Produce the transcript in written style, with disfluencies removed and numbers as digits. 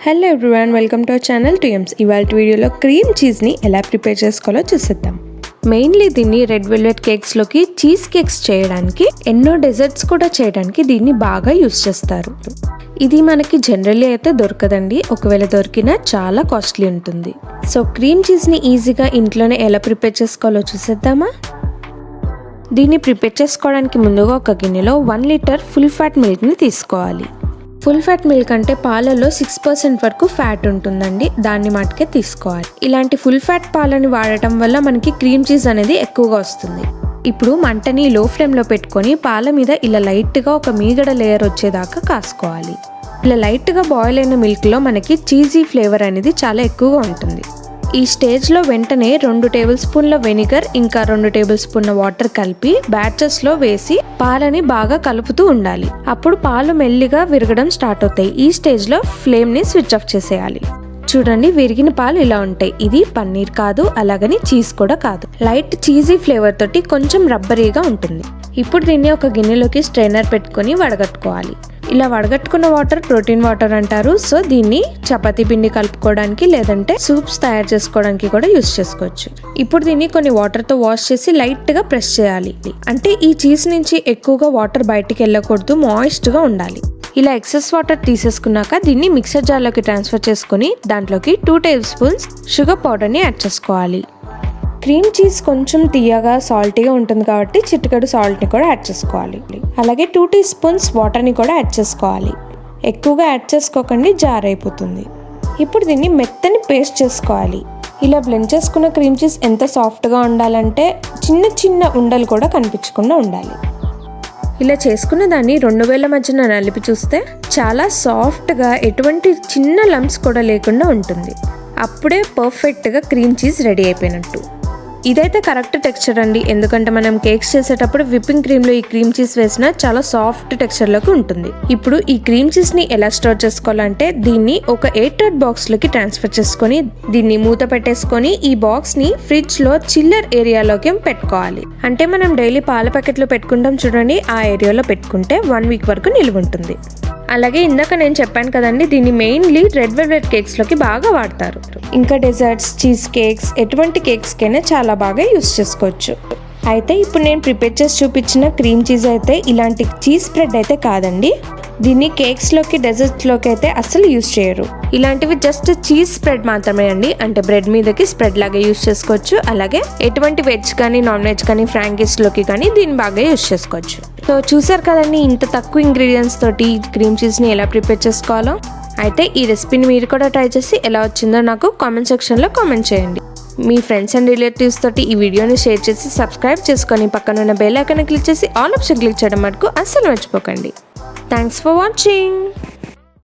Hello everyone, welcome to our channel tooyumms. ఇవాళ వీడియోలో cream చీజ్ని ఎలా ప్రిపేర్ చేసుకోవాలో చూసేద్దాం. మెయిన్లీ దీన్ని రెడ్ వెల్వెట్ కేక్స్లోకి, చీజ్ కేక్స్ చేయడానికి, ఎన్నో డెజర్ట్స్ కూడా చేయడానికి దీన్ని బాగా యూస్ చేస్తారు. ఇది మనకి జనరల్లీ అయితే దొరకదండి, ఒకవేళ దొరికినా చాలా కాస్ట్లీ ఉంటుంది. సో క్రీమ్ చీజ్ని ఈజీగా ఇంట్లోనే ఎలా ప్రిపేర్ చేసుకోవాలో చూసేద్దామా. దీన్ని ప్రిపేర్ చేసుకోవడానికి ముందుగా ఒక గిన్నెలో 1 లీటర్ ఫుల్ ఫ్యాట్ మిల్క్ని తీసుకోవాలి. ఫుల్ ఫ్యాట్ మిల్క్ అంటే పాలలో 6% వరకు ఫ్యాట్ ఉంటుందండి, దాన్ని మటుకే తీసుకోవాలి. ఇలాంటి ఫుల్ ఫ్యాట్ పాలని వాడటం వల్ల మనకి క్రీమ్ చీజ్ అనేది ఎక్కువగా వస్తుంది. ఇప్పుడు మంటని లో ఫ్లేమ్లో పెట్టుకొని పాల మీద ఇలా లైట్గా ఒక మీగడ లేయర్ వచ్చేదాకా కాసుకోవాలి. ఇలా లైట్గా బాయిల్ అయిన మిల్క్లో మనకి చీజీ ఫ్లేవర్ అనేది చాలా ఎక్కువగా ఉంటుంది. ఈ స్టేజ్లో వెంటనే 2 టేబుల్ స్పూన్ల వెనిగర్ ఇంకా 2 టేబుల్ స్పూన్ల వాటర్ కలిపి బ్యాచెస్లో వేసి పాలని బాగా కలుపుతూ ఉండాలి. అప్పుడు పాలు మెల్లిగా విరగడం స్టార్ట్ అవుతాయి. ఈ స్టేజ్లో ఫ్లేమ్ని స్విచ్ ఆఫ్ చేసేయాలి. చూడండి, విరిగిన పాలు ఇలా ఉంటాయి. ఇది పన్నీర్ కాదు, అలాగని చీజ్ కూడా కాదు. లైట్ చీజీ ఫ్లేవర్ తోటి కొంచెం రబ్బరీగా ఉంటుంది. ఇప్పుడు దీన్ని ఒక గిన్నెలోకి స్ట్రైనర్ పెట్టుకొని వడగట్టుకోవాలి. ఇలా వడగట్టుకున్న వాటర్ ప్రోటీన్ వాటర్ అంటారు. సో దీన్ని చపాతీ పిండి కలుపుకోవడానికి లేదంటే సూప్స్ తయారు చేసుకోవడానికి కూడా యూస్ చేసుకోవచ్చు. ఇప్పుడు దీన్ని కొన్ని వాటర్తో వాష్ చేసి లైట్గా ప్రెస్ చేయాలి. అంటే ఈ చీజ్ నుంచి ఎక్కువగా వాటర్ బయటికి వెళ్ళకూడదు, మాయిస్ట్గా ఉండాలి. ఇలా ఎక్సెస్ వాటర్ తీసేసుకున్నాక దీన్ని మిక్సర్ జార్లోకి ట్రాన్స్ఫర్ చేసుకుని దాంట్లోకి 2 టేబుల్ స్పూన్స్ షుగర్ పౌడర్ని యాడ్ చేసుకోవాలి. క్రీమ్ చీజ్ కొంచెం తీయగా సాల్టీగా ఉంటుంది కాబట్టి చిటికెడు సాల్ట్ని కూడా యాడ్ చేసుకోవాలి. అలాగే 2 టీ స్పూన్స్ వాటర్ని కూడా యాడ్ చేసుకోవాలి. ఎక్కువగా యాడ్ చేసుకోకండి, జార్ అయిపోతుంది. ఇప్పుడు దీన్ని మెత్తని పేస్ట్ చేసుకోవాలి. ఇలా బ్లెండ్ చేసుకున్న క్రీమ్ చీజ్ ఎంత సాఫ్ట్గా ఉండాలంటే చిన్న చిన్న ఉండలు కూడా కనిపించకుండా ఉండాలి. ఇలా చేసుకున్న దాన్ని 2 వేల మధ్యన నలిపి చూస్తే చాలా సాఫ్ట్గా, ఎటువంటి చిన్న లంప్స్ కూడా లేకుండా ఉంటుంది. అప్పుడే పర్ఫెక్ట్గా క్రీమ్ చీజ్ రెడీ అయిపోయినట్టు. ఇదైతే కరెక్ట్ టెక్స్చర్ అండి, ఎందుకంటే మనం కేక్స్ చేసేటప్పుడు విప్పింగ్ క్రీమ్లో ఈ క్రీమ్ చీజ్ వేసినా చాలా సాఫ్ట్ టెక్స్చర్లోకి ఉంటుంది. ఇప్పుడు ఈ క్రీమ్ చీజ్ని ఎలా స్టోర్ చేసుకోవాలంటే దీన్ని ఒక ఎయిర్ టైట్ బాక్స్లోకి ట్రాన్స్ఫర్ చేసుకొని దీన్ని మూత పెట్టేసుకొని ఈ బాక్స్ని ఫ్రిడ్జ్లో చిల్లర్ ఏరియాలోకి పెట్టుకోవాలి. అంటే మనం డైలీ పాల ప్యాకెట్లు పెట్టుకుంటాం చూడండి, ఆ ఏరియాలో పెట్టుకుంటే 1 వీక్ వరకు నిల్వ ఉంటుంది. అలాగే ఇందాక నేను చెప్పాను కదండి, దీన్ని మెయిన్లీ రెడ్ వెల్వెట్ కేక్స్లోకి బాగా వాడతారు. ఇంకా డెజర్ట్స్, చీజ్ కేక్స్, ఎటువంటి కేక్స్కైనా చాలా బాగా యూస్ చేసుకోవచ్చు. అయితే ఇప్పుడు నేను ప్రిపేర్ చేసి చూపించిన క్రీమ్ చీజ్ అయితే ఇలాంటి చీజ్ స్ప్రెడ్ అయితే కాదండి. దీన్ని కేక్స్లోకి, డెజర్ట్స్లోకి అయితే అస్సలు యూస్ చేయరు. ఇలాంటివి జస్ట్ చీజ్ స్ప్రెడ్ మాత్రమే అండి, అంటే బ్రెడ్ మీదకి స్ప్రెడ్ లాగా యూస్ చేసుకోవచ్చు. అలాగే ఎటువంటి వెజ్ కానీ, నాన్ వెజ్ కానీ, ఫ్రాంకీస్లోకి కానీ దీన్ని బాగా యూస్ చేసుకోవచ్చు. సో చూసారు కదండి, ఇంత తక్కువ ఇంగ్రీడియంట్స్ తోటి క్రీమ్ చీజ్ని ఎలా ప్రిపేర్ చేసుకోవాలో. అయితే ఈ రెసిపీని మీరు కూడా ట్రై చేసి ఎలా వచ్చిందో నాకు కామెంట్ సెక్షన్లో కామెంట్ చేయండి. మీ ఫ్రెండ్స్ అండ్ రిలేటివ్స్ తోటి ఈ వీడియోని షేర్ చేసి సబ్స్క్రైబ్ చేసుకొని పక్కన ఉన్న బెల్ ఐకాన్ క్లిక్ చేసి ఆల్ ఆప్షన్ క్లిక్ చేయడం మటుకు అస్సలు మర్చిపోకండి. Thanks for watching.